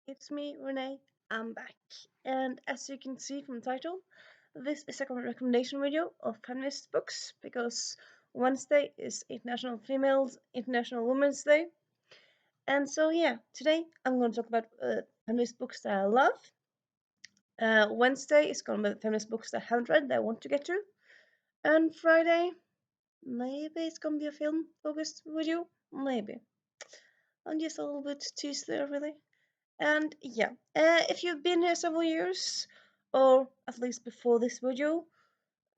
It's me, Renee. I'm back. And as you can see from the title, this is a recommendation video of feminist books because Wednesday is International Women's Day. And so, yeah, today I'm going to talk about feminist books that I love. Wednesday is going to be feminist books that I haven't read that I want to get to. And Friday, maybe it's going to be a film focused video. Maybe. I'm just a little bit too slow, really. And yeah, if you've been here several years, or at least before this video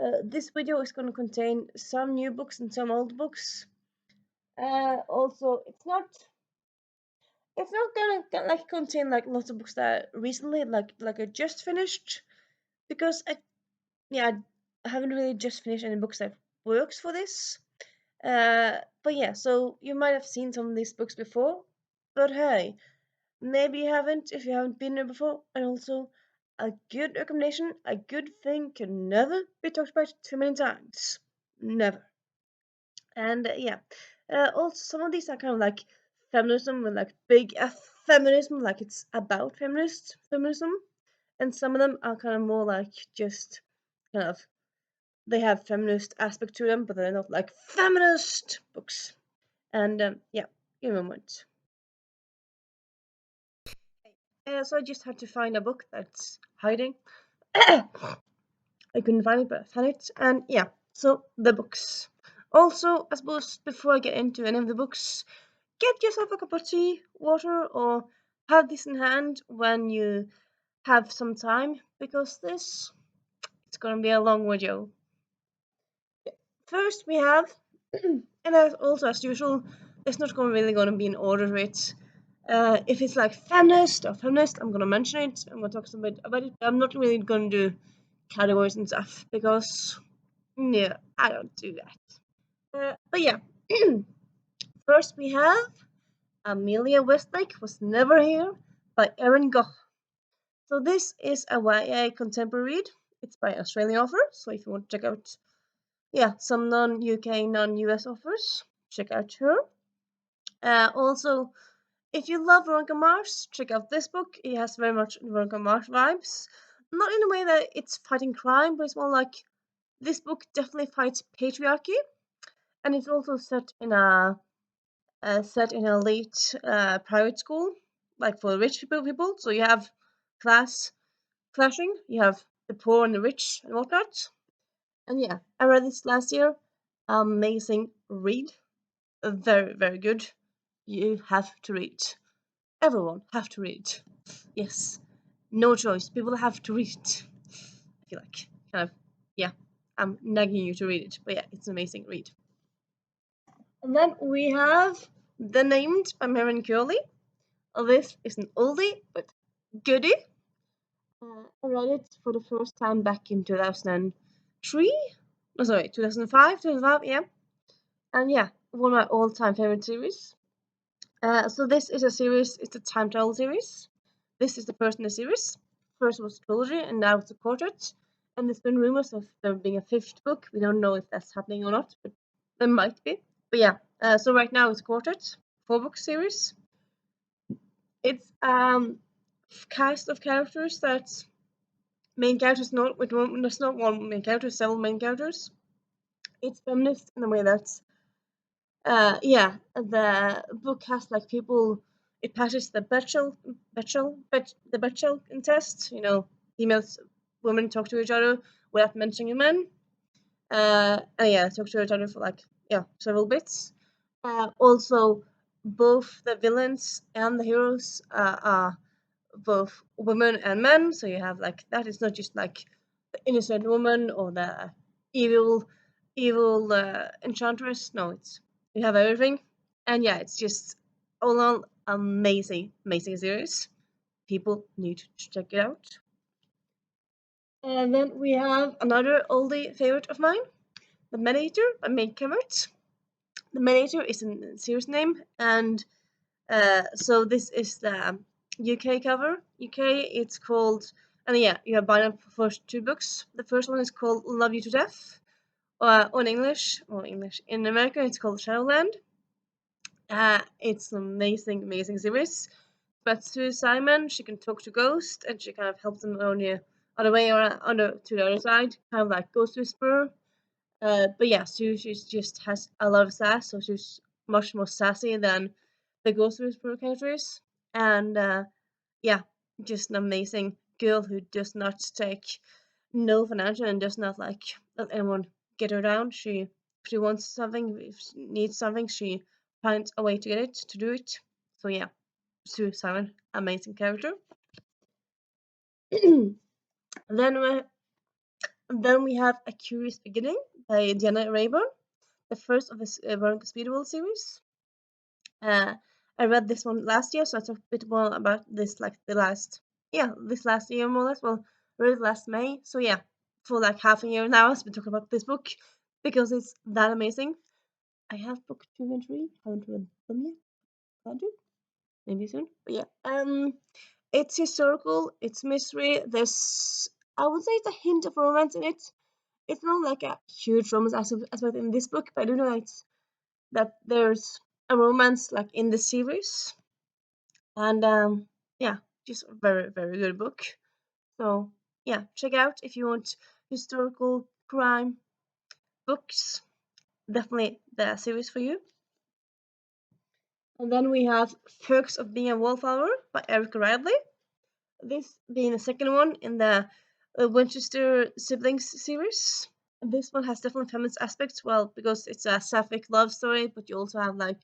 is going to contain some new books and some old books. Also, it's not gonna like contain like lots of books that recently like I just finished because I haven't really just finished any books that works for this. But yeah, so you might have seen some of these books before, but hey, maybe you haven't if you haven't been there before. And also, a good recommendation, a good thing can never be talked about too many times. Never. And also some of these are kind of like feminism with like big F feminism, like it's about feminism. And some of them are kind of more like just kind of they have feminist aspect to them, but they're not like feminist books. And yeah, give me a moment. So I just had to find a book that's hiding. I couldn't find it, but I found it. And yeah, so the books. Also, I suppose before I get into any of the books, get yourself a cup of tea, water, or have this in hand when you have some time, because this it's gonna be a long video. First, we have, and as also as usual, it's not really gonna be in order of it. If it's like feminist, I'm gonna mention it. I'm gonna talk a bit about it. But I'm not really gonna do categories and stuff because no, I don't do that. But yeah, first we have Amelia Westlake Was Never Here by Erin Gough. So this is a YA contemporary read. It's by an Australian author. So if you want to check out, some non-UK, non-US authors, check out her. Also, if you love Veronica Mars, check out this book. It has very much Veronica Mars vibes. Not in a way that it's fighting crime, but it's more like this book definitely fights patriarchy, and it's also set in a elite private school, like for rich people. So you have class clashing. You have the poor and the rich and whatnot. And yeah, I read this last year. Amazing read. Very, very good. You have to read. Everyone have to read. Yes. No choice. People have to read. I feel like kind of yeah. I'm nagging you to read it, but yeah, it's an amazing read. And then we have The Named by Maren Curley. This is an oldie but goodie. I read it for the first time back in 2003. No, sorry, 2005, yeah. And yeah, one of my all-time favorite series. So this is a series, it's a time travel series. This is the first in the series. First was a trilogy, and now it's a quartet. And there's been rumors of there being a fifth book. We don't know if that's happening or not, but there might be. But yeah, so right now it's a quartet, 4-book series. It's cast of characters that's main characters not with one. There's not one main character, several main characters. It's feminist in the way that the book has like people. It passes the Bechdel test. You know, females, women talk to each other without mentioning men. And yeah, talk to each other for like several bits. Also, both the villains and the heroes are both women and men. So you have like that. It's not just like the innocent woman or the evil enchantress. No, it's you have everything. And yeah, it's just all in all amazing series. People need to check it out. And then we have another oldie favorite of mine, The Mediator by Meg Cabot. The Mediator is a series name, and so this is the UK cover. UK, it's called, and yeah, you have buying up the first 2 books. The first one is called Love You to Death, or in English, in America, it's called Shadowland. It's an amazing series. But through Simon, she can talk to ghosts, and she kind of helps them on the way around to the other side, kind of like Ghost Whisperer. But yeah, she's just has a lot of sass, so she's much more sassy than the Ghost Whisperer characters. And yeah, just an amazing girl who does not take no financial and does not like let anyone get her down. She wants something, if she needs something, she finds a way to get it, to do it. So yeah, Sue Simon, amazing character. then we then we have A Curious Beginning by Diana Rayburn, the first of this Veronica Speedwell series. I read this one last year, so I talked a bit more about this like this last year more or less. Well, I read it last May, so yeah, for like half a year now I've been talking about this book because it's that amazing. I have book 2 and 3, haven't read them yet. I'll do maybe soon, but yeah. It's historical, it's mystery. I would say it's a hint of romance in it. It's not like a huge romance aspect in this book, but I do know that there's a romance like in the series, and yeah, just a very very good book. So yeah, check out if you want historical crime books. Definitely the series for you. And then we have Perks of Being a Wallflower by Erica Ridley. This being the second one in the Winchester siblings series. This one has definitely feminist aspects, well, because it's a sapphic love story, but you also have like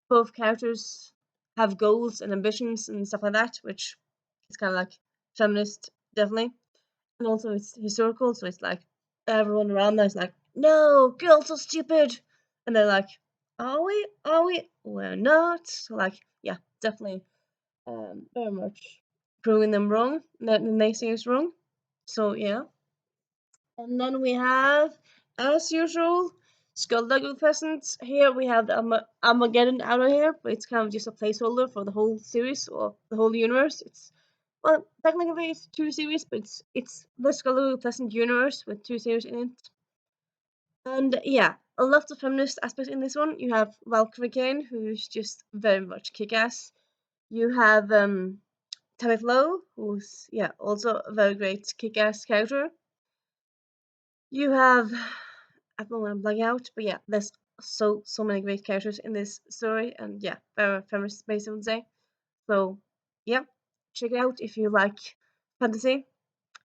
both characters have goals and ambitions and stuff like that, which is kind of like feminist, definitely. And also it's historical, so it's like everyone around there is like, no, girls are stupid. And they're like, are we? Are we? We're not. So like, yeah, definitely very much proving them wrong, that the naysayers wrong. So yeah. And then we have, as usual, Skulldugger Pheasants. Here we have the Armageddon out of here, but it's kind of just a placeholder for the whole series or the whole universe. It's well, technically it's 2 series, but it's the Skulldugger Pheasant universe with 2 series in it. And yeah, a lot of feminist aspects in this one. You have Valkyrie Kane, who's just very much kick-ass. You have Tammy Flo, who's yeah also a very great kick-ass character. You have I don't want to blank out, but yeah, there's so many great characters in this story, and yeah, very feminist based I would say. So yeah, check it out if you like fantasy.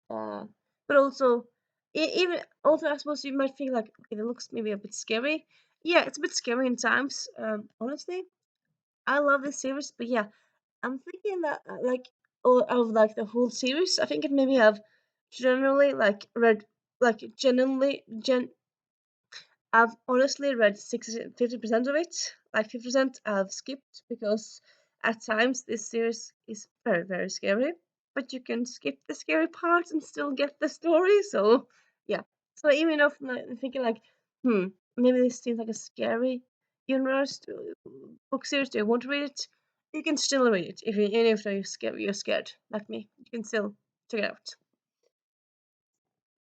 Uh, but also, even also I suppose you might feel like okay, it looks maybe a bit scary. Yeah, it's a bit scary in times. Honestly, I love this series, but yeah, I'm thinking that like of like the whole series, I think it maybe have generally like read like I've honestly read 50% of it. Like 50% I've skipped because at times this series is very, very scary. But you can skip the scary parts and still get the story. So yeah. So even if I'm thinking like, maybe this seems like a scary universe book series, do you want to read it? You can still read it if even if you're scared like me. You can still check it out.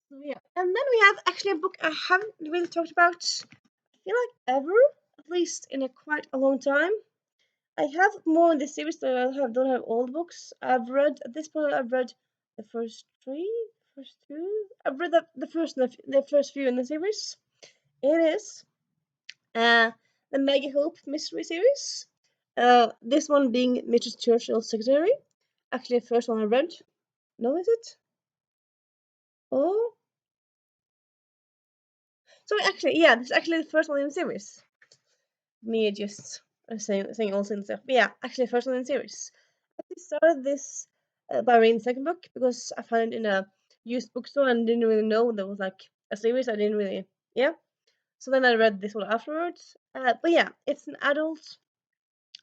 So yeah. And then we have actually a book I haven't really talked about feel like ever, at least in a quite a long time. I have more in this series than I don't have all the books. I've read at this point. I've read the first two. I've read the first few in the series. It is uh, the Maggie Hope mystery series. This one being Mrs. Churchill's secretary. Actually, the first one I read. No, is it? Oh, so actually, yeah, this is actually the first one in the series. Me just saying all and stuff. But yeah, actually, first one in the series. I actually started this by reading the second book because I found it in a used bookstore and didn't really know there was like a series. I didn't really, yeah. So then I read this one afterwards. But yeah, it's an adult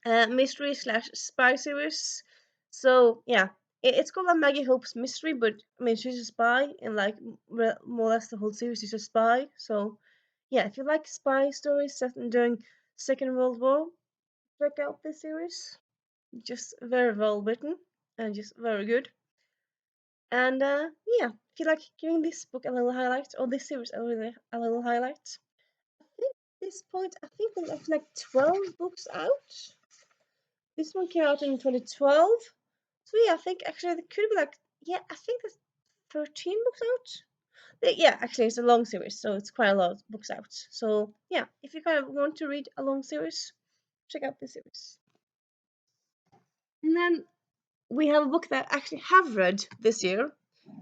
mystery slash spy series. So yeah, it's called a Maggie Hope's mystery, but I mean she's a spy and like more or less the whole series is a spy. So yeah, if you like spy stories set during Second World War, check out this series. Just very well written and just very good. And yeah, if you like giving this book a little highlight or this series a little highlight, I think at this point I think there's like 12 books out. This one came out in 2012. So yeah, I think actually there could be like, yeah, I think there's 13 books out. Yeah, actually it's a long series, so it's quite a lot of books out. So yeah, if you kind of want to read a long series, check out this series. And then we have a book that I actually have read this year,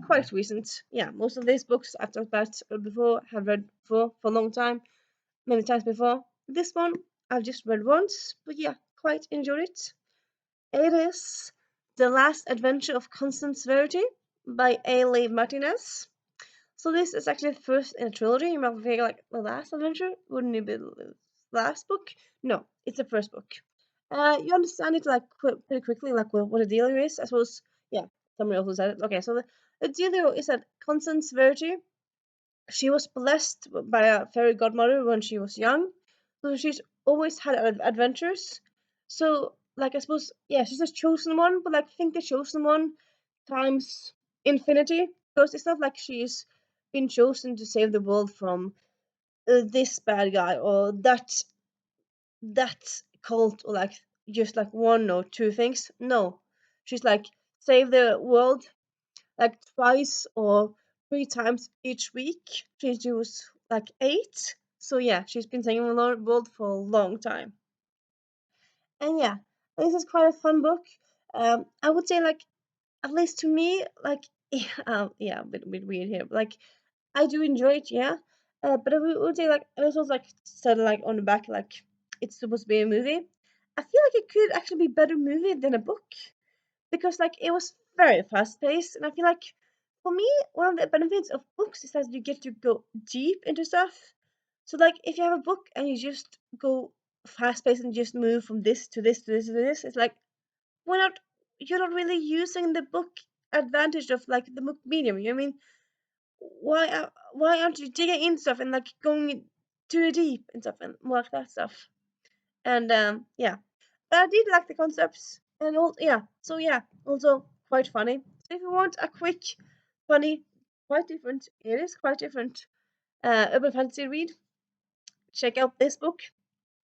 quite recent. Yeah, most of these books I've talked about before, have read for a long time, many times before. This one I've just read once, but yeah, quite enjoyed it. It is The Last Adventure of Constance Verity by A. Leigh Martinez. So this is actually the first in a trilogy. You might think like the last adventure, wouldn't it be the last book? No, it's the first book. You understand it like pretty quickly, like what the dealio is. I suppose, yeah. Somebody also said it. Okay, so the dealio is that Constance Verity, she was blessed by a fairy godmother when she was young, so she's always had adventures. So, like, I suppose, yeah, she's a chosen one, but like, think the chosen one times infinity, because it's not like she's been chosen to save the world from this bad guy or that cult, or like just like one or two things. No, she's like save the world like twice or three times each week. She does like eight. So yeah, she's been saving the world for a long time. And yeah, this is quite a fun book. I would say like, at least to me, like yeah, a bit weird here. But, like, I do enjoy it, yeah. But I would say like, and it's also like said like on the back like it's supposed to be a movie. I feel like it could actually be a better movie than a book, because like it was very fast paced, and I feel like for me one of the benefits of books is that you get to go deep into stuff. So like if you have a book and you just go fast paced and just move from this to this to this to this, it's like, why not? You're not really using the book advantage of like the book medium. You know what I mean? Why aren't you digging in stuff and like going too deep and stuff and more like that stuff? And yeah, but I did like the concepts and all. Yeah, so yeah, also quite funny. So if you want a quick, funny, quite different, it is quite different. Urban fantasy read. Check out this book.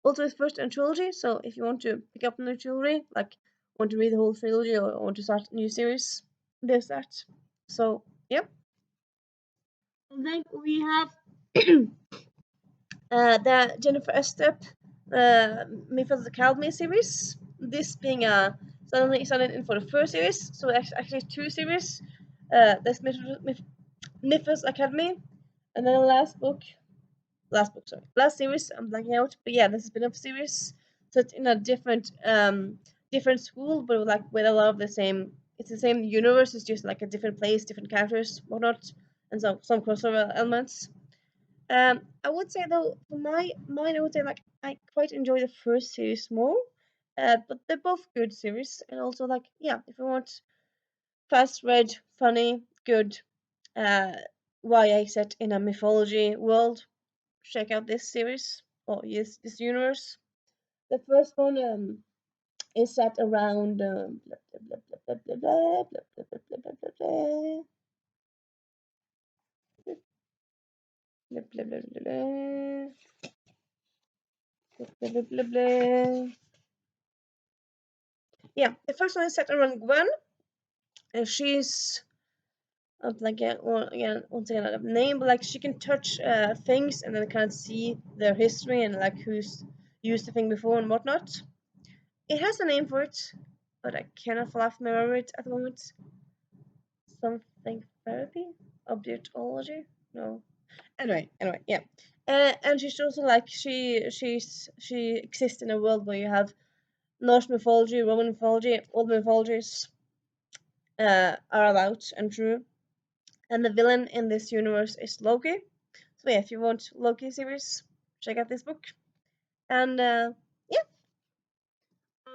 Also, it's first in trilogy. So if you want to pick up a new trilogy, like want to read the whole trilogy or want to start a new series, there's that. So yep. And then we have the Jennifer Estep Mythos Academy series. This being suddenly started in for the first series, so actually two series. There's Mythos Academy, and then the last series. I'm blanking out, but yeah, this has been a series. So it's in a different school, but like with a lot of the same. It's the same universe. It's just like a different place, different characters, whatnot, and some crossover elements. I would say though, for mine, I would say like I quite enjoy the first series more. But they're both good series, and also like yeah, if you want fast read, funny, good, uh, YA set in a mythology world, check out this series or yes, this universe. The first one is set around blah, blah, blah, blah, blah, blah, blah, blah, blah, blah, blah, blah, blah, blah, blah, blah, blah, blah, blah, blah. Yeah, the first one is set around Gwen, and she's like again once again a name, but like she can touch things and then kind of see their history and like who's used the thing before and whatnot. It has a name for it, but I cannot for life remember it at the moment. Something therapy, objectology. No. Anyway, yeah. And she's also like she exists in a world where you have Norse mythology, Roman mythology, all the mythologies are allowed and true. And the villain in this universe is Loki. So yeah, if you want Loki series, check out this book. And yeah,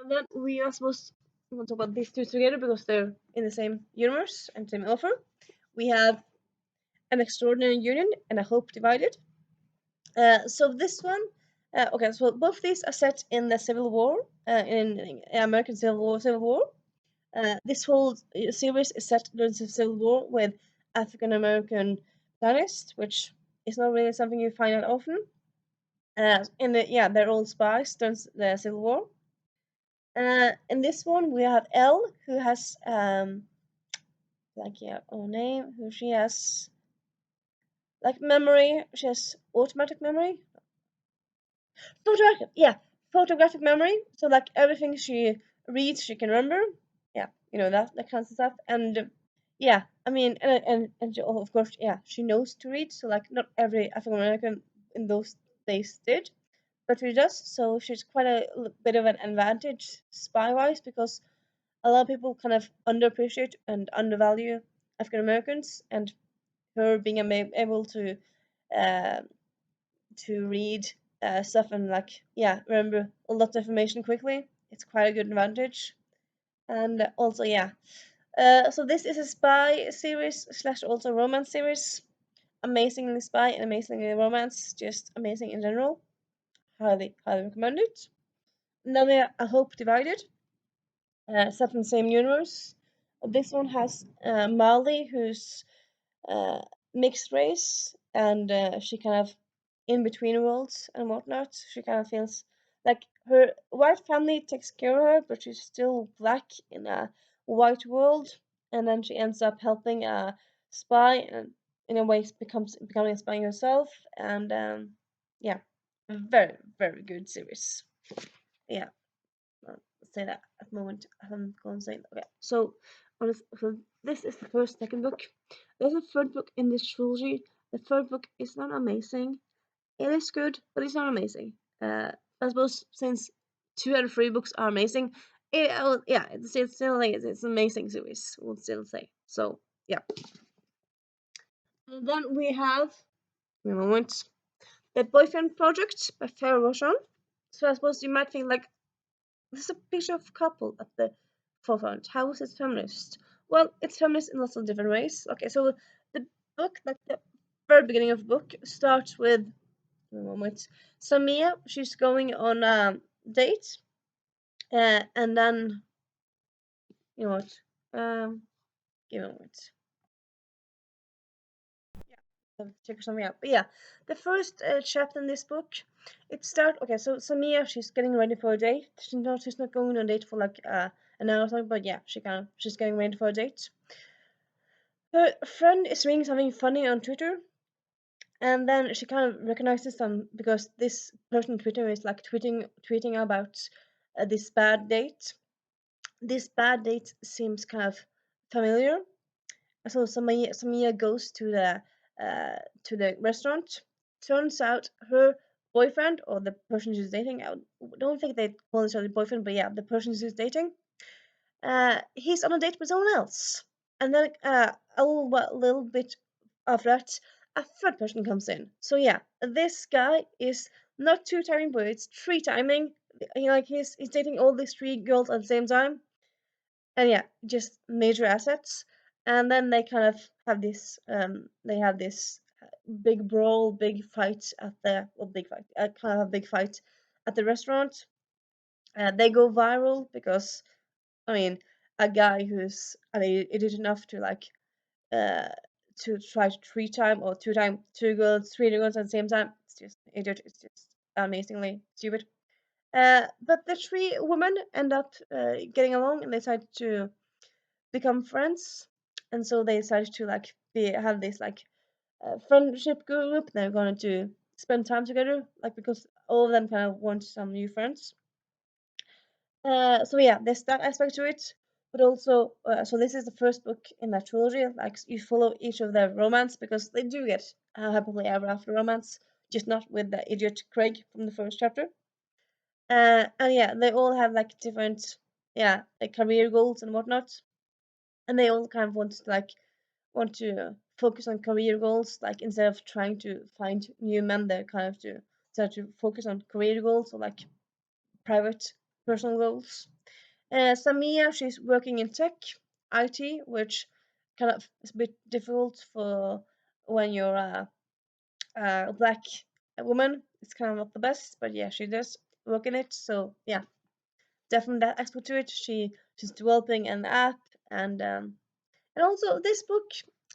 and then we are supposed to talk about these two together because they're in the same universe and same author. We have An Extraordinary Union and A Hope Divided. So this one, okay, so both these are set in the Civil War, in American Civil War. This whole series is set during the Civil War with African American protagonists, which is not really something you find out often. In the yeah, they're all spies during the Civil War. In this one, we have Elle, who has like yeah, own name, who she has like memory. She has automatic memory, photographic, yeah, photographic memory. So like everything she reads, she can remember. Yeah, that kind of stuff. And yeah, I mean, and she, of course, yeah, she knows to read. So like not every African American in those days did, but she does. So she's quite a bit of an advantage spy wise because a lot of people kind of underappreciate and undervalue African Americans, and her being able uh, to read stuff and like yeah remember a lot of information quickly. It's quite a good advantage. And also yeah, so this is a spy series slash also romance series. Amazingly spy and amazingly romance, just amazing in general. Highly recommend it. And then we have A Hope Divided, set in the same universe. This one has Mali, who's uh, mixed race, and she kind of in between worlds and whatnot. She kind of feels like her white family takes care of her, but she's still black in a white world. And then she ends up helping a spy, and in a way becomes becoming a spy herself. And yeah, very good series. Yeah, say that at the moment. I'm going to say okay. So this is the second book. There's a third book in this trilogy. The third book is not amazing. It is good, but it's not amazing. I suppose since 2 out of 3 books are amazing, yeah, it's still like it's an amazing series. We'll still say so. Yeah. And then we have a moment. The Boyfriend Project by Farah Roshan. So I suppose you might think like there's a picture of a couple at the forefront. How is it feminist? Well, it's feminist in lots of different ways. Okay, so the book, like the very beginning of the book, starts with a moment. Samia, she's going on a date, and then you know what? Give me a moment. Check something out. But yeah, the first chapter in this book, it start okay. So Samia, she's getting ready for a date. She's not going on a date for like an hour or something. But yeah, she's getting ready for a date. Her friend is reading something funny on Twitter, and then she kind of recognizes them because this person on Twitter is like tweeting about this bad date. This bad date seems kind of familiar. So Samia goes to the restaurant. Turns out her boyfriend or the person she's dating, I don't think they call each other boyfriend, but yeah, the person she's dating, he's on a date with someone else. And then little bit after that, a third person comes in. So yeah, this guy is not two timing, but it's three timing. Like he's dating all these 3 girls at the same time, and yeah, just major assets. And then they kind of have this big brawl, big fight at the well, big fight, kind of a big fight at the restaurant. They go viral because I mean, a guy who's an idiot enough to like uh to try to 3 time or 2 time 2 girls, 3 girls at the same time. It's just idiot. It's just amazingly stupid. But the 3 women end up getting along and they decide to become friends, and so they decided to like have this like friendship group. They're going to spend time together, like because all of them kind of want some new friends. So yeah, there's that aspect to it, but also so this is the first book in that trilogy. Like you follow each of their romance because they do get happily ever after romance, just not with the idiot Craig from the first chapter. And yeah, they all have like different yeah like career goals and whatnot, and they all kind of want to focus on career goals, like instead of trying to find new men, they kind of to start to focus on career goals or like private personal goals. Samia, she's working in tech, IT, which kind of is a bit difficult for when you're a black woman. It's kind of not the best, but yeah, she does work in it. So yeah, definitely that aspect to it. She's developing an app, and also this book.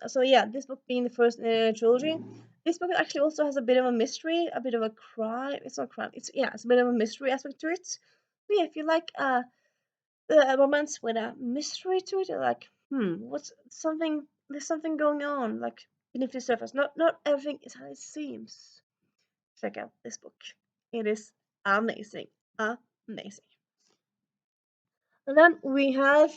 So yeah, this book being the first in a trilogy, this book actually also has a bit of a mystery, a bit of a crime. It's not crime. It's yeah, it's a bit of a mystery aspect to it. But yeah, if you like romance with a mystery to it. Like, what's something? There's something going on, like beneath the surface. Not everything is how it seems. Check out this book. It is amazing, amazing. And then we have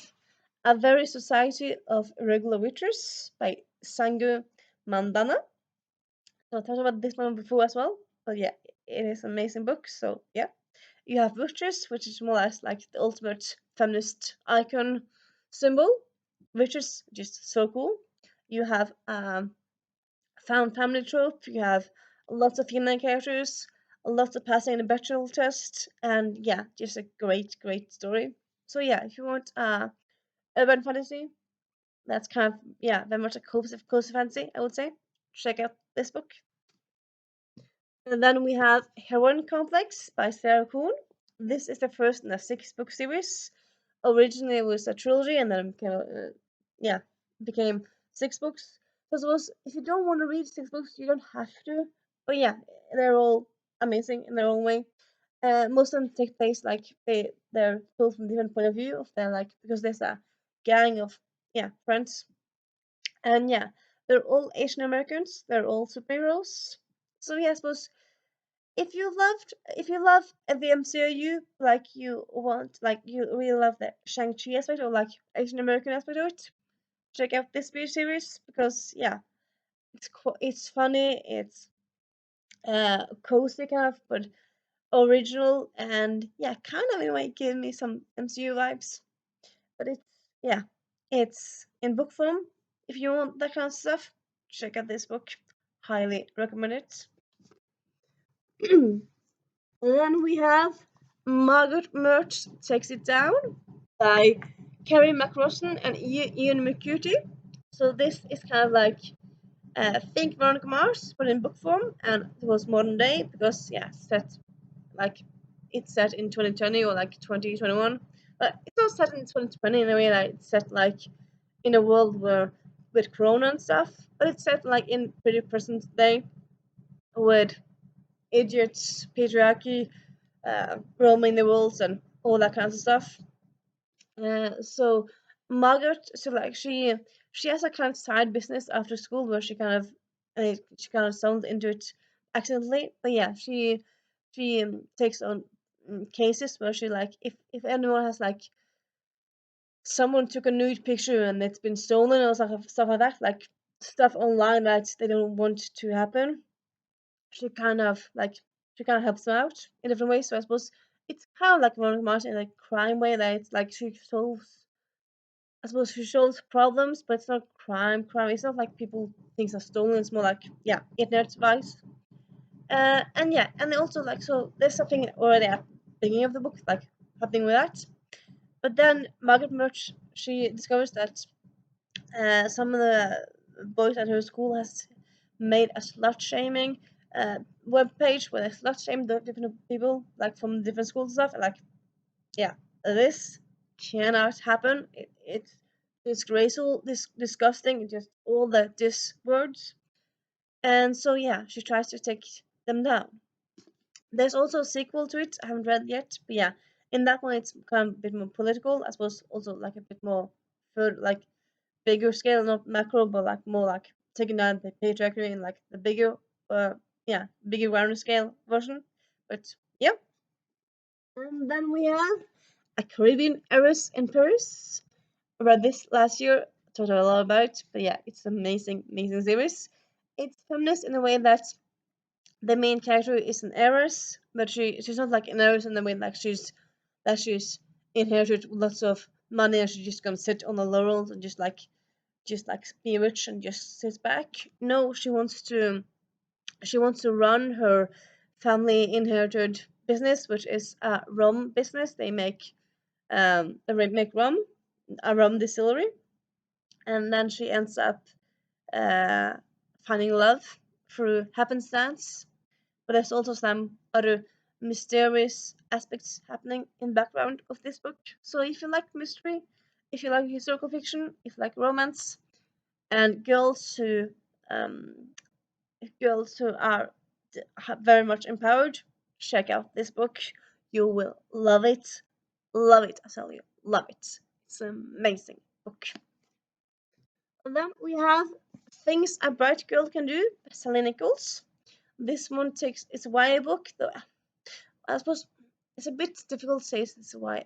A Very Society of Regular Witches by Sangu Mandana. So I talked about this one before as well, but yeah, it is an amazing book. So yeah, you have Witches, which is more or less like the ultimate feminist icon symbol. Witches, just so cool. You have found family trope. You have lots of female characters, lots of passing the bachelor test, and yeah, just a great story. So yeah, if you want urban fantasy, that's kind of yeah, very much a cozy fantasy, I would say. Check out this book. And then we have Heroine Complex by Sarah Kuhn. This is the first in a 6-book series. Originally, it was a trilogy, and then yeah, became 6 books. Because it was, if you don't want to read 6 books, you don't have to. But yeah, they're all amazing in their own way. Most of them take place like they're told from different point of view of their like because there's a gang of yeah friends, and yeah, they're all Asian Americans. They're all superheroes. So yeah, I suppose if you love the MCU, like you want, like you really love the Shang-Chi aspect or like Asian American aspect of it, check out this series because yeah, it's funny, it's cozy kind of, but original and yeah, kind of in a way give me some MCU vibes. But it's yeah, it's in book form. If you want that kind of stuff, check out this book. Highly recommend it. And then we have Margaret Murch Takes It Down by Kerry McRossan and Ian McCurdy. So this is kind of like Think Veronica Mars, but in book form, and it was modern day because yeah, like it's set in 2020 or like 2021, but it's not set in 2020 in a way that it's set like in a world where with Corona and stuff, but it's set like in pretty present day with idiots, patriarchy, roaming the world and all that kinds of stuff. So Margaret, so like she has a kind of side business after school where she kind of stumbled into it accidentally. But yeah, she takes on cases where she like if anyone has like someone took a nude picture and it's been stolen or stuff like that, like stuff online that they don't want to happen. She kind of like she kind of helps them out in different ways. So I suppose it's kind of like Veronica Mars in a crime way that it's like she solves I suppose she solves problems, but it's not crime. It's not like people things are stolen. It's more like yeah, internet spies. And yeah, and they also like so there's something already at the beginning of the book like happening with that. But then Margaret Murch she discovers that some of the boys at her school has made a slut shaming web page where they slut shame the different people like from different schools and stuff. And, like yeah, this cannot happen. It's disgraceful, disgusting, just all the dis words. And so yeah, she tries to take them down. There's also a sequel to it. I haven't read yet, but yeah, in that one it's kind of a bit more political. I suppose also like a bit more for like bigger scale, not macro, but like more like taking down the patriarchy in like the bigger, yeah, bigger grand scale version. But yeah, and then we have A Caribbean Heiress in Paris. I read this last year, talked a lot about it, but yeah, it's an amazing series. It's feminist in a way that the main character is an heiress, but she's not like an heiress in the way like she's inherited lots of money and she's just gonna sit on the laurels and just like be rich and just sit back. No, she wants to run her family inherited business, which is a rum business. They make rum, a rum distillery, and then she ends up uh, finding love through happenstance. But there's also some other mysterious aspects happening in the background of this book. So if you like mystery, if you like historical fiction, if you like romance, and um, girls who are very much empowered, check out this book. You will love it. Love it, I tell you. love it. It's an amazing book. And then we have Things a Bright Girl Can Do by Sally Nichols. This one takes it's a YA book, though I suppose it's a bit difficult to say it's YA.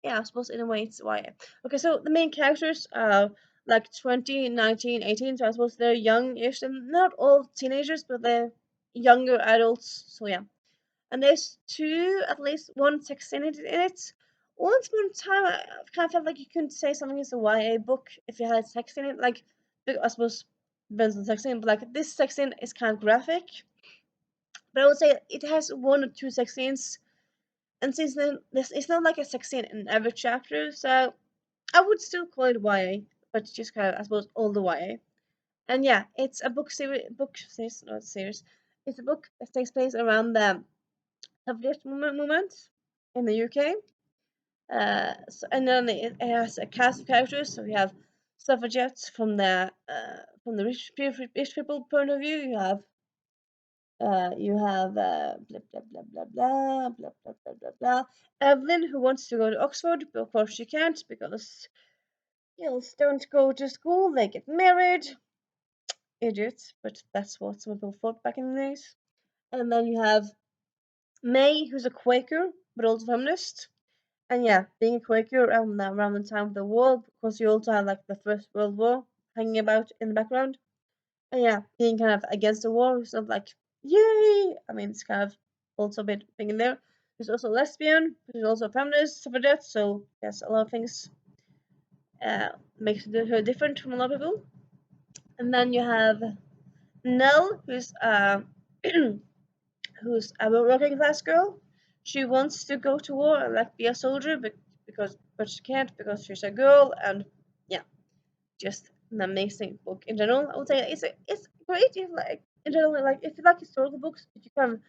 Yeah, I suppose in a way it's YA. Okay, so the main characters are like 20, 19, 18, so I suppose they're young-ish, and not all teenagers, but they're younger adults, so yeah. And there's at least one sex scene in it. Once upon a time, I kind of felt like you couldn't say something is a YA book if you had sex in it. Like, I suppose depends on the sex scene, but like this sex scene is kind of graphic. But I would say it has one or two sex scenes, and since then, it's not like a sex scene in every chapter, so I would still call it YA, but just kind of, I suppose, all the YA. And yeah, it's a book series, not series. It's a book that takes place around the suffragette movement in the UK. And then it has a cast of characters. So we have suffragettes from the rich people point of view. You have blah blah blah blah blah blah blah blah blah blah. Evelyn, who wants to go to Oxford, but of course she can't because girls don't go to school. They get married. Idiots, but that's what some people thought back in the days. And then you have May, who's a Quaker but also feminist. And yeah, being a Quaker around the time of the war, because you also had like the First World War hanging about in the background. And yeah, being kind of against the war, it's not like yay. I mean, it's kind of also a bit thing in there. She's also a lesbian, but she's also a feminist, suffragette. So yes, a lot of things makes her different from a lot of people. And then you have Nell, who's a working class girl. She wants to go to war and like be a soldier, but she can't because she's a girl. And yeah, just an amazing book in general. I would say it's great if like in general like if you like historical books, if you come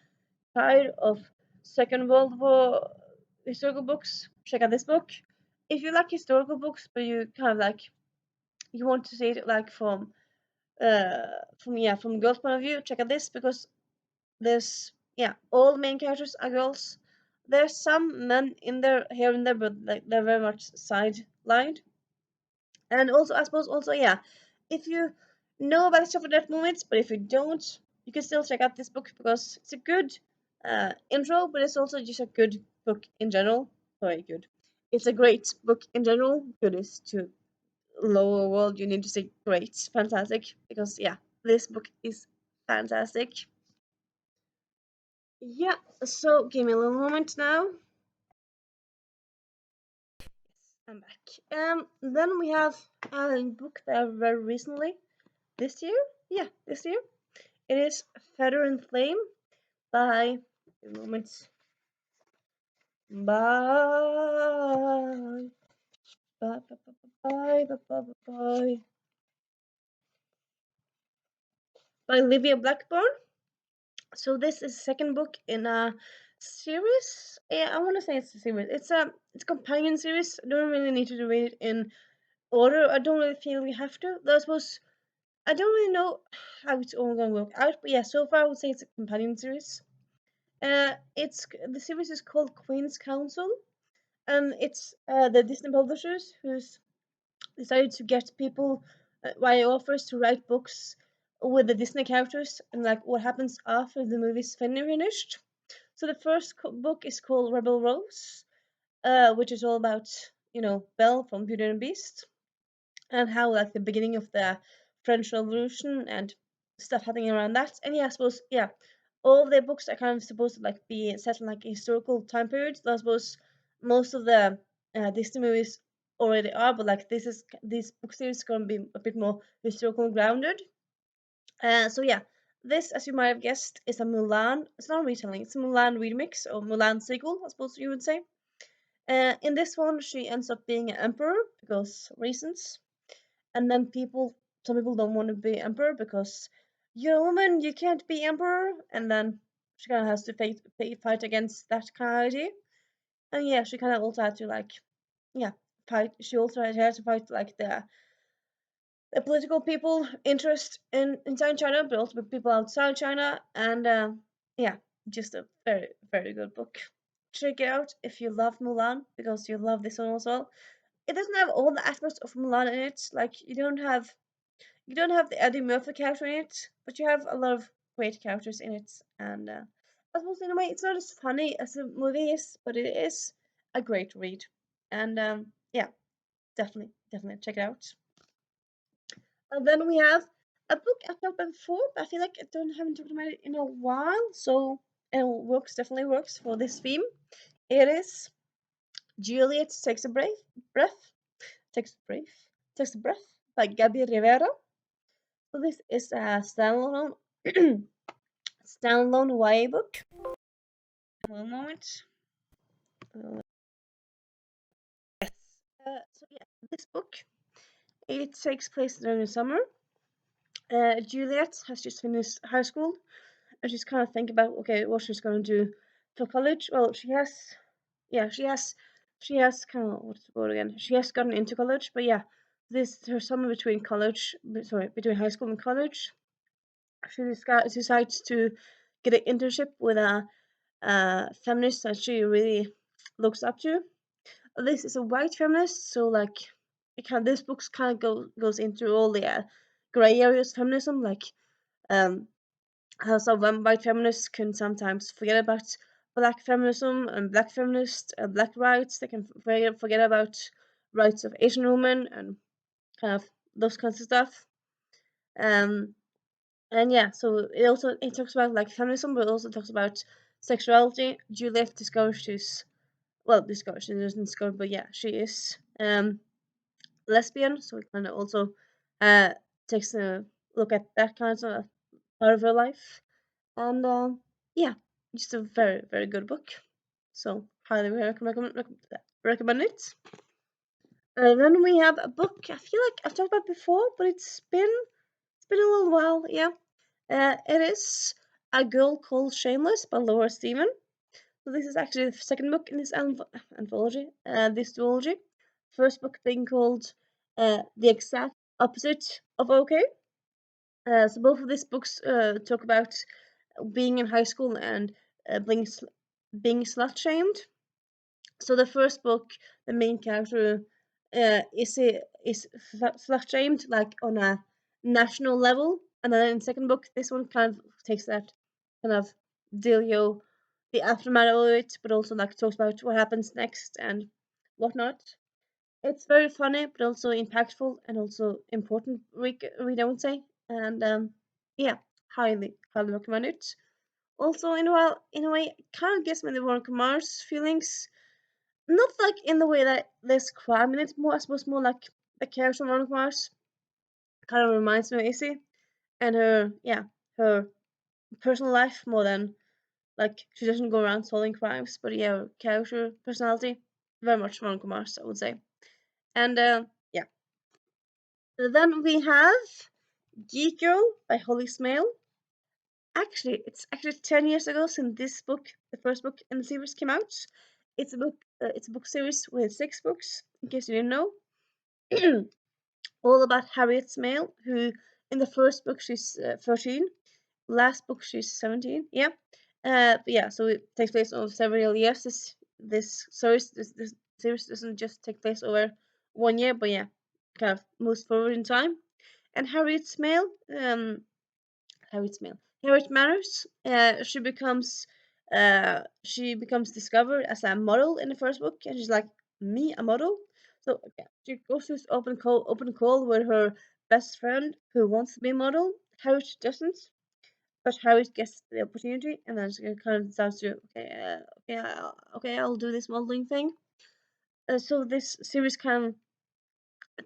tired of Second World War historical books, check out this book. If you like historical books, but you kind of like you want to see it like from girls' point of view, check out this because there's all the main characters are girls. There's some men in there here and there, but like they're very much sidelined. And also, I suppose, also if you know about the suffragette movements, but if you don't, you can still check out this book because it's a good intro, but it's also just a good book in general. Very good. It's a great book in general. Good is to lower world. You need to say great, fantastic, because this book is fantastic. Yeah, so give me a little moment now. I'm back. Then we have a book that I read recently this year. Yeah, this year. It is Feather and Flame by a moment. By by by by by by by by Livia Blackburn. So this is the second book in a series. Yeah, I want to say it's a series. It's a companion series. I don't really need to read it in order. I don't really feel you have to. Though I suppose I don't really know how it's all gonna work out, but yeah, so far I would say it's a companion series. It's the series is called Queen's Counsel, and it's the Disney publishers who's decided to get people via authors to write books with the Disney characters and like what happens after the movie's finished. So the first book is called Rebel Rose, which is all about Belle from Beauty and the Beast and how like the beginning of the French Revolution and stuff happening around that. And yeah, I suppose all of their books are kind of supposed to like be set in like a historical time period. So I suppose most of the Disney movies already are, but like this book series is gonna be a bit more historical grounded. So yeah, this, as you might have guessed, is a Mulan. It's not a retelling; it's a Mulan remix or Mulan sequel, I suppose you would say. In this one, she ends up being an emperor because reasons, and then some people don't want to be emperor because you're a woman, you can't be emperor, and then she kind of has to fight against that kind of idea. And yeah, she kind of also had to like fight. She also had to fight like the political people interest in inside China, but also people outside China, and yeah, just a very very good book. check it out if you love Mulan, because you love this one as well. It doesn't have all the aspects of Mulan in it. Like you don't have the Eddie Murphy character in it, but you have a lot of great characters in it. And I suppose in a way, it's not as funny as the movie is, but it is a great read. And yeah, definitely check it out. And then we have a book I've talked about before, but I feel like haven't talked about it in a while, so it definitely works for this theme. It is Juliet Breath, Takes a Breath, Takes a Breath by Gabby Rivera. So this is a standalone YA book. One moment. Uh, yes. So yeah, this book, it takes place during the summer. Juliet has just finished high school, and she's kind of thinking about, okay, what she's going to do for college. Well, she has kind of, what's the word again? She has gotten into college, but yeah, this her summer between high school and college. She decides to get an internship with a feminist that she really looks up to. This is a white feminist, so like this book kind of goes into all the gray areas of feminism, like um how some white feminists can sometimes forget about black feminism and black feminists and black rights. They can forget about rights of Asian women and kind of those kinds of stuff. Um, and yeah, so it talks about like feminism, but it also talks about sexuality. Juliet discovers she doesn't discover, but yeah, she is lesbian, so it kind of also uh takes a look at that kind of part of her life. And yeah, just a very good book. So highly recommend it. Then we have a book I feel like I've talked about before, but it's been a little while. Yeah, it is A Girl Called Shameless by Laura Stephen. So this is actually the second book in this anthology, this duology. First book being called The Exact Opposite of Okay. So both of these books talk about being in high school and being slut shamed. So the first book, the main character is slut shamed like on a national level, and then in the second book, this one kind of takes that kind of dealio, the aftermath of it, but also like talks about what happens next and whatnot. It's very funny, but also impactful and also important. We don't say, and yeah, highly recommend it. Also, in a way, kind of gives me the Veronica Mars feelings. Not like in the way that there's crime in it. More, I suppose, more like the character of Veronica Mars kind of reminds me of Izzy and her personal life more than like she doesn't go around solving crimes. But yeah, her character personality very much Veronica Mars, I would say. And yeah, then we have Geek Girl by Holly Smale. Actually, it's actually 10 years ago since this book, the first book in the series, came out. It's a book. It's a book series with 6 books. In case you didn't know, all about Harriet Smale, who in the first book she's 13, last book she's 17. Yeah, but yeah. So it takes place over several years. This series doesn't just take place over one year, but yeah, kind of moves forward in time. And Harriet Manners. She becomes discovered as a model in the first book, and she's like, me a model. So yeah, she goes to this open call with her best friend who wants to be a model. Harriet doesn't, but Harriet gets the opportunity, and then she kind of decides to I'll do this modeling thing. So this series kind of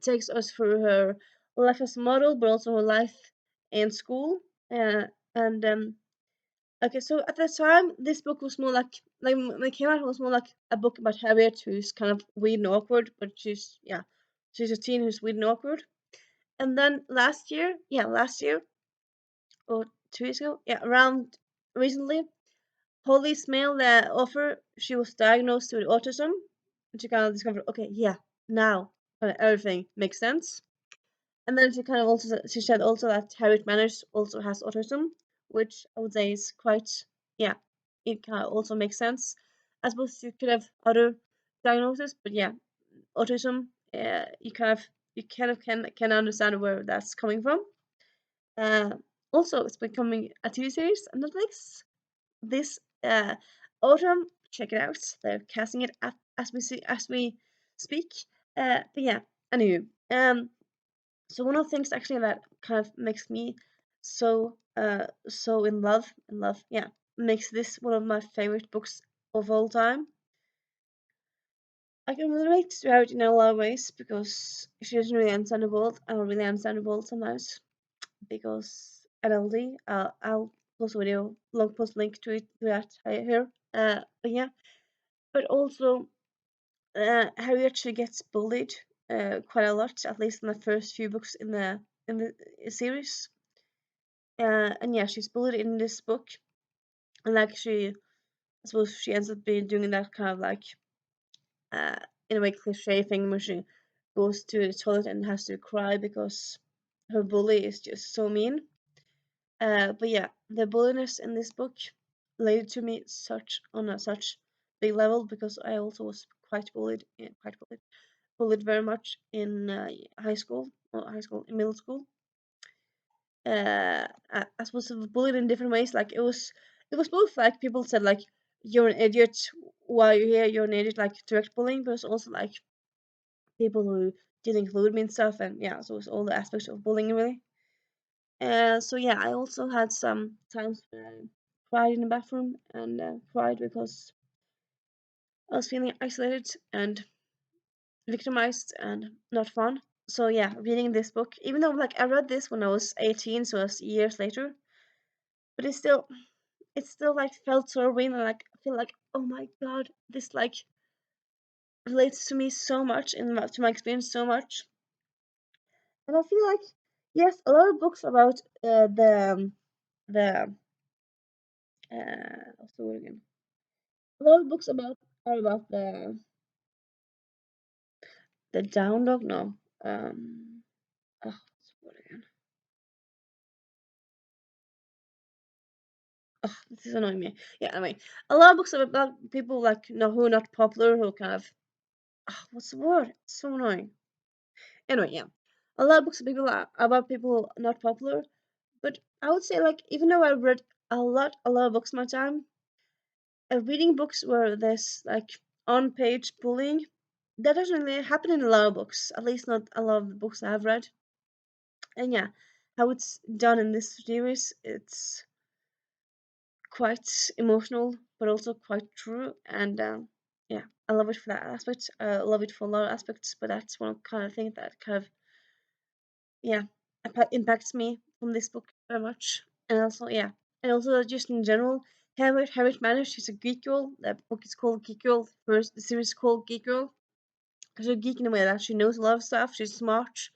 takes us through her life as a model, but also her life in school. And Okay, so at the time, this book was more like when it came out, it was more like a book about Harriet, who's kind of weird and awkward, but she's a teen who's weird and awkward. And then last year or 2 years ago, yeah, around recently, Holly Smale, the author, she was diagnosed with autism, and she kind of discovered, okay, yeah, now kind of everything makes sense. And then she said also that Harriet Manners also has autism, which I would say is quite, yeah, it kind of also makes sense. I suppose you could have other diagnosis, but yeah, autism. You kind of can understand where that's coming from. Uh, Also, it's becoming a TV series on Netflix this autumn. Check it out. They're casting it as we speak. But yeah, anyway. So one of the things actually that kind of makes me so in love, yeah, makes this one of my favorite books of all time. I can relate to her in a lot of ways because she doesn't really understand the world. I don't really understand the world sometimes because NLD. I'll post a video, long post link to it to that here. But yeah, but also Harry actually gets bullied quite a lot, at least in the first few books in the series. And yeah, she's bullied in this book, and like I suppose she ends up being doing that kind of like uh, in a way cliche thing where she goes to the toilet and has to cry because her bully is just so mean. But yeah, the bulliness in this book related to me such on a such big level because I also was bullied very much in high school or in middle school. I suppose bullied in different ways. Like it was both like people said like you're an idiot, why are you here? You're an idiot, like direct bullying, but it's also like people who didn't include me and stuff, and yeah, so it's all the aspects of bullying really. So yeah, I also had some times where I cried in the bathroom and cried because I was feeling isolated and victimized and not fun. So yeah, reading this book, even though like I read this when I was 18, so it's years later, but it still like felt so real and like I feel like oh my god, this like relates to me so much and to my experience so much. And I feel like yes, a lot of books about the what's the word again? A lot of books are about the down dog. No, what's the word again? Oh, this is annoying me. Yeah, anyway, a lot of books are about people like who are not popular, who kind of what's the word? It's so annoying. Anyway, yeah, a lot of books are about people not popular, but I would say like even though I read a lot of books in my time, reading books where there's like on page bullying, that doesn't really happen in a lot of books. At least not a lot of the books I've read. And yeah, how it's done in this series, it's quite emotional, but also quite true. And yeah, I love it for that aspect. I love it for a lot of aspects, but that's one kind of thing that kind of yeah impacts me from this book very much. And also yeah, and also just in general, Harriet Manor. She's a geek girl. That book is called Geek Girl. First, the series is called Geek Girl. She's a geek in a way that she knows a lot of stuff. She's smart,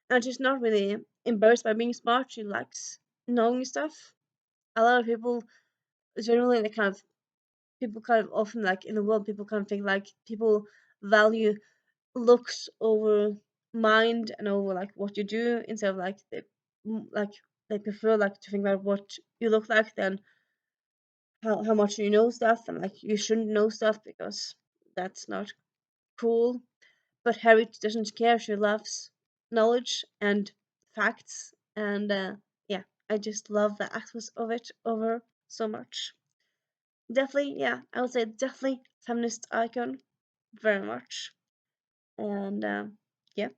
and she's not really embarrassed by being smart. She likes knowing stuff. A lot of people generally they kind of people kind of often like in the world people kind of think like people value looks over mind and over like what you do instead of like like they prefer like to think about what you look like than how much you know stuff and like you shouldn't know stuff because that's not cool. But Harriet doesn't care. She loves knowledge and facts and yeah, I just love the aspects of it over so much. Definitely, yeah, I would say definitely feminist icon very much. And yeah,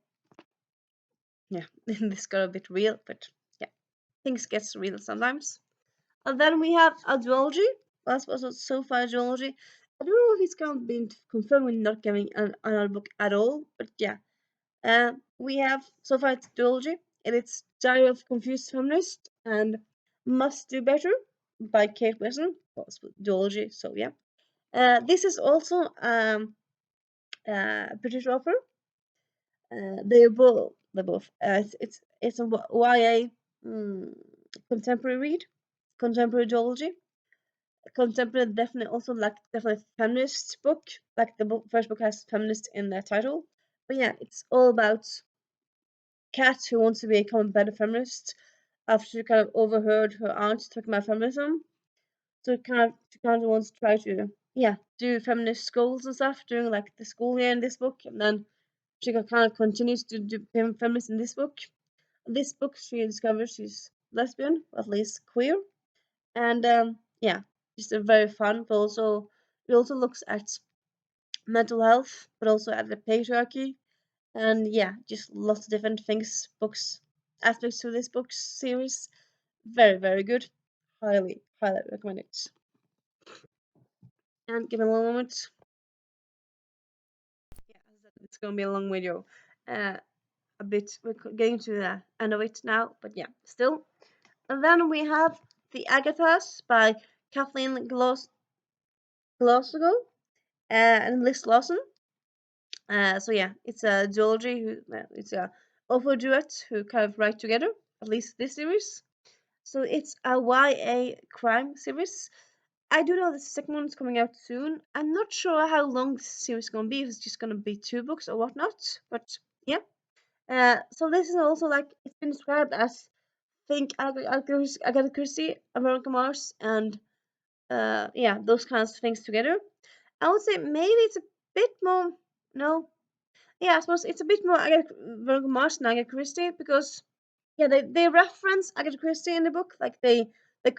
yeah, this got a bit real, but yeah, things gets real sometimes. And then we have a duology. That's also so far duology. I don't know if it's kind of been confirmed with not giving another book at all, but yeah. We have so far it's duology, and it's Diary of Confused Feminist and Must Do Better by Kate Wilson. Well, it's duology, so yeah. This is also British author. They're both. It's a YA contemporary read, contemporary duology. Contemporary definitely also like definitely feminist book. Like the first book has feminist in the title, but yeah, it's all about Kat who wants to become a better feminist after she kind of overheard her aunt talking about feminism. So she kind of wants to try to yeah, do feminist goals and stuff during like the school year in this book, and then she kind of continues to do feminist in this book. This book, she discovers she's lesbian, or at least queer, and yeah, just a very fun. But also, it also looks at mental health, but also at the patriarchy, and yeah, just lots of different things, books, aspects to this book series. Very, very good. Highly, highly recommend it. And give me a moment. Yeah, as I said, it's gonna be a long video. Uh, a bit. We're getting to the end of it now, but yeah, still. And then we have The Agathas by Kathleen Glossago and Liz Lawson. So yeah, it's a duology. It's a author duet who kind of write together. At least this series. So it's a YA crime series. I do know the second one is coming out soon. I'm not sure how long this series is gonna be. If it's just gonna be 2 books or whatnot. But yeah. So this is also like it's been described as think Agatha Christie, American Mars, and yeah, those kinds of things together. I would say maybe it's a bit more. No, yeah, I suppose it's a bit more American Mars than Agatha Christie because yeah, they reference Agatha Christie in the book, like they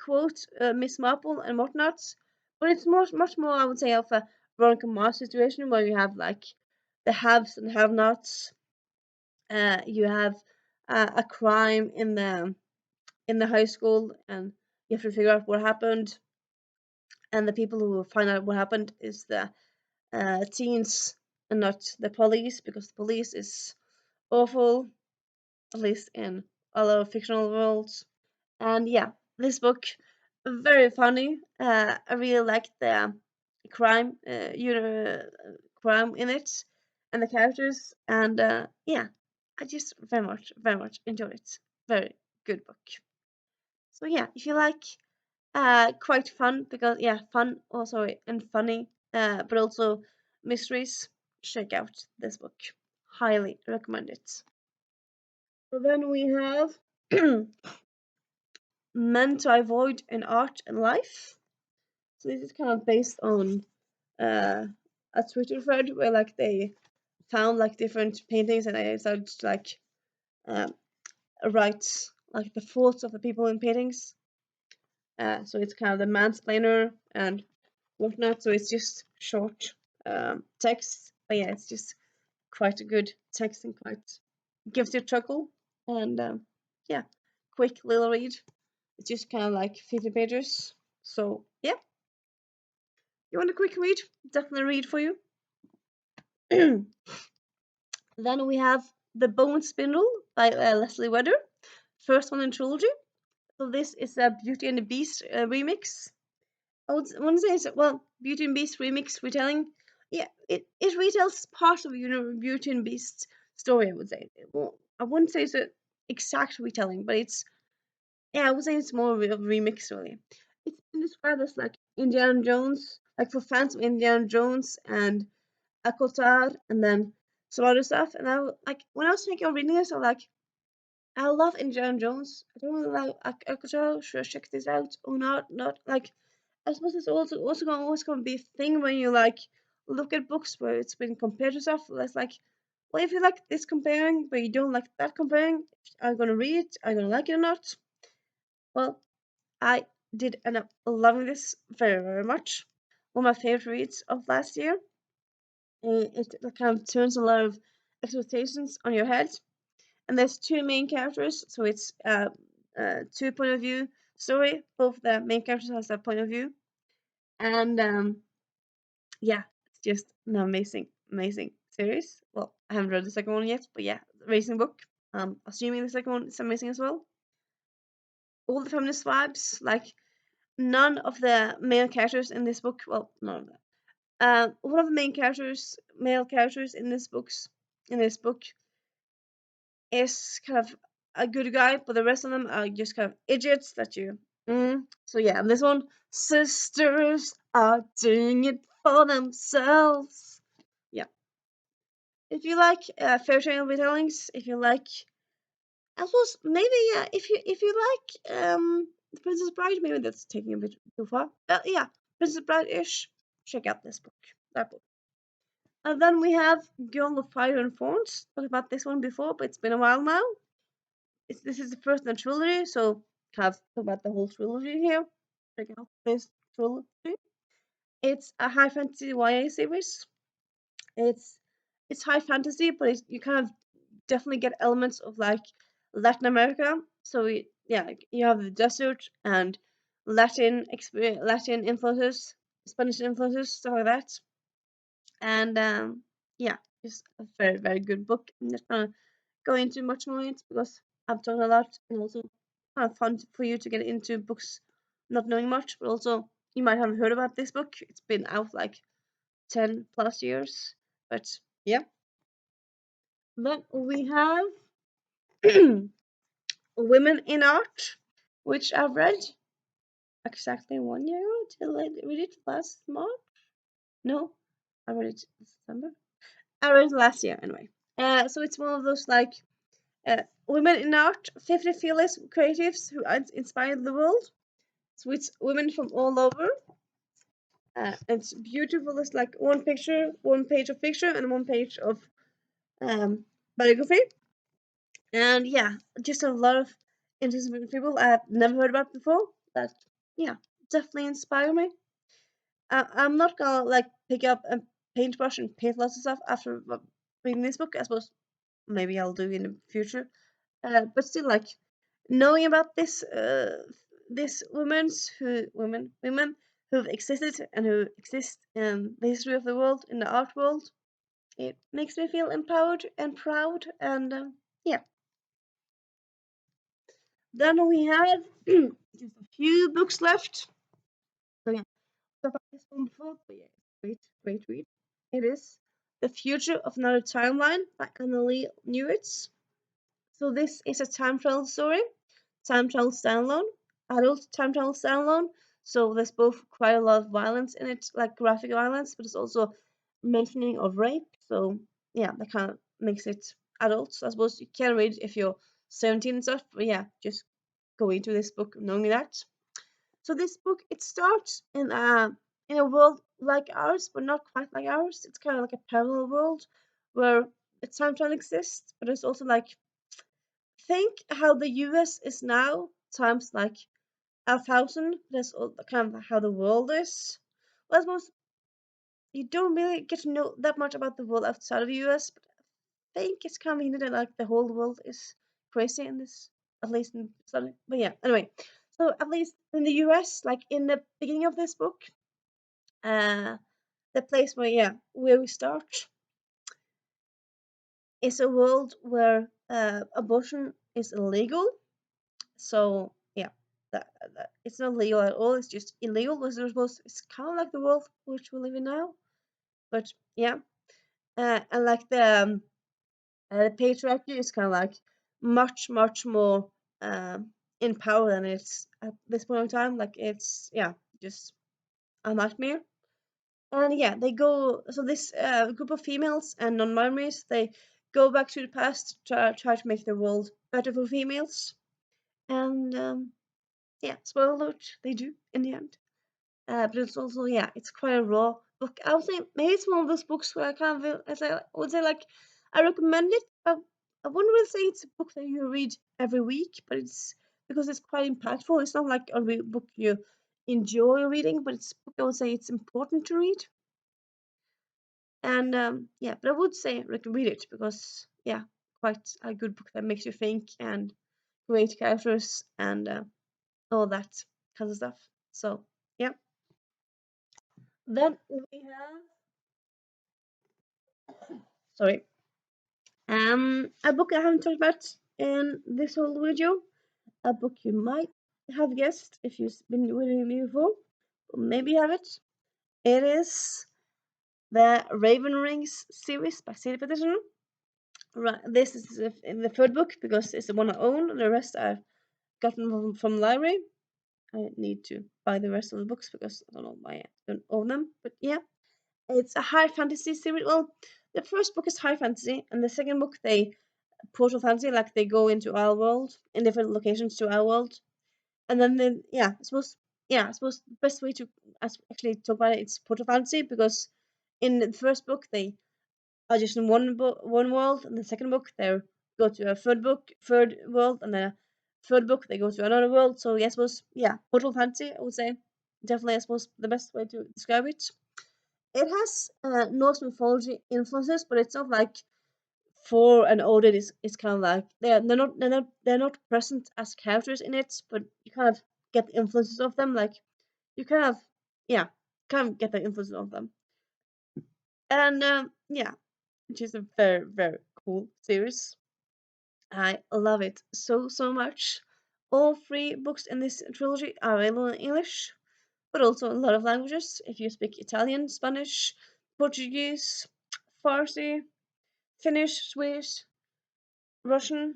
quote Miss Marple and whatnot, but it's much more I would say of a Veronica Mars situation where you have like the haves and have-nots. You have a crime in the high school, and you have to figure out what happened. And the people who find out what happened is the teens and not the police, because the police is awful, at least in a lot of fictional worlds. And yeah, this book very funny. I really like the crime, crime in it, and the characters. And yeah, I just very much enjoyed it. Very good book. So yeah, if you like quite fun because yeah, fun also and funny, but also mysteries, check out this book. Highly recommend it. So then we have Men to Avoid in Art and Life. So this is kind of based on uh, a Twitter thread where like they found like different paintings and they started to like um, write like the thoughts of the people in paintings. So it's kind of the mansplainer and whatnot. So it's just short text, but yeah, it's just quite a good text and quite gives you a chuckle and yeah, quick little read. It's just kind of like 50 pages. So yeah, you want a quick read? Definitely read for you. Then we have The Bone Spindle by Leslie Wedder, first one in trilogy. So this is a Beauty and the Beast remix. I would want to say it's well, Beauty and Beast remix retelling. Yeah, it retells part of Beauty and Beast story. I would say. Well, I wouldn't say it's an exact retelling, but it's yeah, I would say it's more of a remix really. It's been described as like Indiana Jones, like for fans of Indiana Jones and Akotar, and then some other stuff. And like when I was thinking of reading this, I was like, I love Indiana Jones. I don't really like Akotar. Should I check this out or not? Not like I suppose it's also gonna always gonna be a thing when you like look at books where it's been compared to stuff. That's like, well, if you like this comparing, but you don't like that comparing, are you gonna read it? Are you gonna like it or not? Well, I did end up loving this very, very much. One of my favorite reads of last year. It kind of turns a lot of expectations on your head. And there's two main characters, so it's two point of view story. Both the main characters has that point of view, and yeah, it's just an amazing series. Well, I haven't read the second one yet, but yeah, amazing book. Assuming the second one is amazing as well. All the feminist vibes, like none of the male characters in this book. Well, none of them. One of the main characters, male characters in this book, is kind of a good guy, but the rest of them are just kind of idiots that you. So yeah, and this one, sisters are doing it for themselves. Yeah, if you like fairy tale retellings, if you like, I suppose maybe yeah, if you like the Princess Bride, maybe that's taking a bit too far. Yeah, Princess Bride ish. check out this book. That book. And then we have Girl of Fire and Thorns. Talked about this one before, but it's been a while now. This is the first in the trilogy, so have talk about the whole trilogy here. Check out this trilogy. It's a high fantasy YA series. It's it's high fantasy, but you kind of definitely get elements of like Latin America. So yeah, you have the desert and Latin influences, Spanish influences, stuff like that. And yeah, it's a very very good book. I'm not gonna go into much more it because I've done a lot, and also kind of fun for you to get into books not knowing much, but also you might have heard about this book. It's been out like 10 plus years, but yeah. Then we have Women in Art, which I've read exactly 1 year ago till I read it last March. No, I read it December. I read it last year anyway. So it's one of those like women in art, 50 fearless creatives who inspired the world. So it's women from all over. It's beautiful. It's like one picture, one page of picture, and one page of biography. And yeah, just a lot of interesting people I've never heard about before. That yeah, definitely inspire me. I'm not gonna like pick up a paintbrush and paint lots of stuff after reading this book. I suppose maybe I'll do in the future. But still, like knowing about this women who've existed and who exist in the history of the world, in the art world, it makes me feel empowered and proud. And yeah, then we have just a few books left. So yeah, talked about this one before, but yeah, great, great read. It is The Future of Another Timeline by Annalie Newitz. So this is a time travel story, time travel standalone, adult time travel standalone. So there's both quite a lot of violence in it, like graphic violence, but it's also mentioning of rape. So yeah, that kind of makes it adult. So I suppose you can read if you're 17 and stuff, but yeah, just go into this book knowing that. So this book it starts in a world like ours, but not quite like ours. It's kind of like a parallel world where time travel exists, but it's also like think how the US is now times like 1,000. That's kind of how the world is. Well, I suppose you don't really get to know that much about the world outside of the US, but I think it's kind of hinted that like the whole world is crazy in this, at least in study. But yeah, anyway. So at least in the US, like in the beginning of this book, uh, the place where where we start is a world where abortion is illegal. So yeah, that it's not legal at all. It's just illegal. It's kind of like the world which we live in now. But yeah, and like the patriarchy is kind of like much more in power than it's at this point in time. Like it's just a nightmare. And yeah, they go. So this group of females and non-binaries, they go back to the past to try to make the world better for females. And yeah, spoiler alert, they do in the end. But it's also it's quite a raw book. I would say maybe it's one of those books where I kind of I would say like I recommend it. I wouldn't really say it's a book that you read every week, but it's because it's quite impactful. It's not like a book you enjoy reading, but it's a book I would say it's important to read. And yeah, but I would say read it because quite a good book that makes you think and great characters and all that kind of stuff. So yeah. Then we have sorry, a book I haven't talked about in this whole video. A book you might have guessed if you've been with me before, or maybe you haven't. It is the Raven Rings series by Sadie Peterson. Right, this is in the third book because it's the one I own. The rest I've gotten from the library. I need to buy the rest of the books because I don't know why I don't own them. But yeah, it's a high fantasy series. Well, the first book is high fantasy, and the second book they portal fantasy, like they go into our world in different locations to our world, and then I suppose yeah, I suppose the best way to actually talk about it is portal fantasy, because in the first book they are just in one world, and the second book they go to a third world, and the third book they go to another world. So yeah, I suppose yeah, portal fantasy I would say, definitely I suppose the best way to describe it. It has Norse mythology influences, but it's not like four and older. It's kind of like they're not present as characters in it, but you kind of get the influences of them. Like you kind of yeah, kind of get the influences of them, and yeah, which is a very very cool series. I love it so much. All three books in this trilogy are available in English, but also in a lot of languages. If you speak Italian, Spanish, Portuguese, Farsi, Finnish, Swedish, Russian,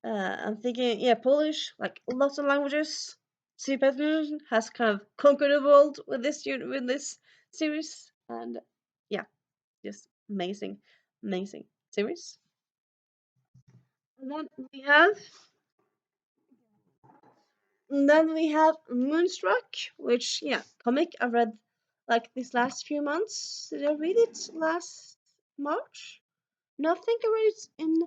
I'm thinking, yeah, Polish, like lots of languages. Sea Peterson has kind of conquered the world with this series, and yeah, just amazing, amazing series. And then we have Moonstruck, which yeah, comic I read like these last few months. Did I read it last March? No, I think I read it in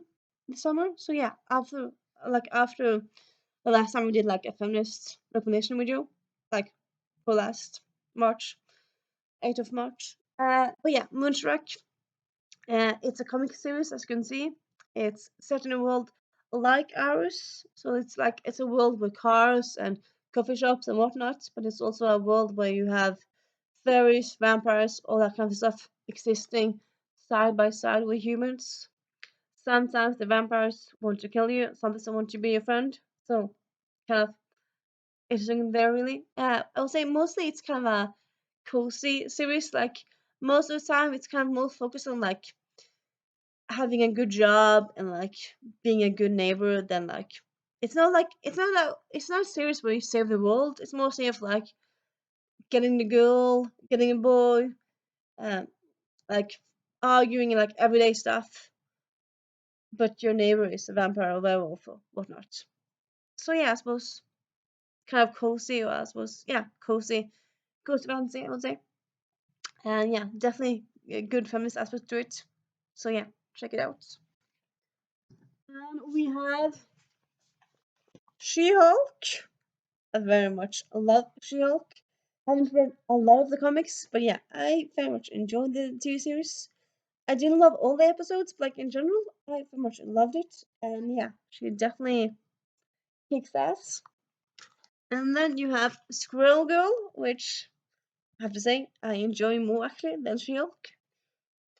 the summer. So yeah, after the last time we did like a feminist recommendation video, like for last March, 8th of March. But yeah, Moonstruck. It's a comic series, as you can see. It's set in a world like ours, so it's a world with cars and coffee shops and whatnot. But it's also a world where you have fairies, vampires, all that kind of stuff existing side by side with humans. Sometimes the vampires want to kill you, sometimes they want to be your friend. So kind of interesting there, really. I would say mostly it's kind of a cozy series. Like most of the time, it's kind of more focused on like having a good job and like being a good neighbor than like it's not a series where you save the world. It's mostly of like getting the girl, getting a boy, um, like arguing and like everyday stuff. But your neighbor is a vampire or werewolf or whatnot. So yeah, I suppose kind of cozy, or I suppose yeah, cozy fantasy I would say. And yeah, definitely a good feminist aspect to it. So yeah, check it out. And we have She-Hulk. I very much love She-Hulk. Haven't read a lot of the comics, but yeah, I very much enjoyed the TV series. I didn't love all the episodes, but like in general, I very much loved it. And yeah, she definitely kicks ass. And then you have Squirrel Girl, which I have to say I enjoy more actually than She-Hulk.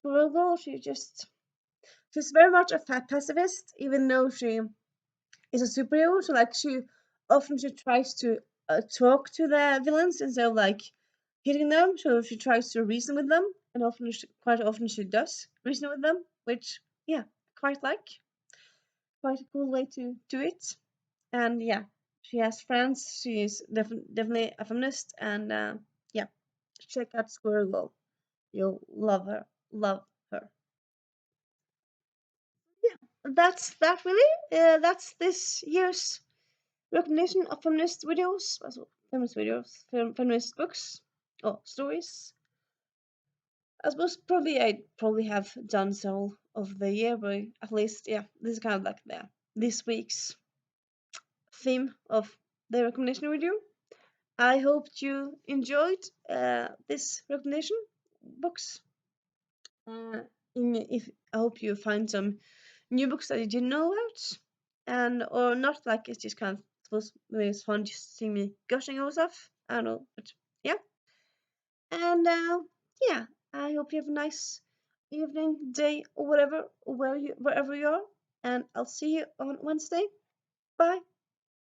Squirrel Girl, she's very much a fat pacifist, even though she is a superhero. So like she tries to talk to the villains instead of like hitting them. So she tries to reason with them, and quite often she does reason with them, which yeah, quite like quite a cool way to do it. And yeah, she has friends. She's definitely a feminist, and yeah, check out Squirrel Girl. You'll love her. Yeah, that's that really. That's this year's recognition of feminist videos, also feminist books or stories. I suppose I probably have done so of the year, but at least yeah, this is kind of like the this week's theme of the recognition video. I hope you enjoyed this recognition books. Uh, if I hope you find some new books that you didn't know about, and or not like it's just kind of supposed maybe it's fun just seeing me gushing over stuff. I don't know, but yeah. And yeah, I hope you have a nice evening, day, or whatever, wherever you are. And I'll see you on Wednesday. Bye.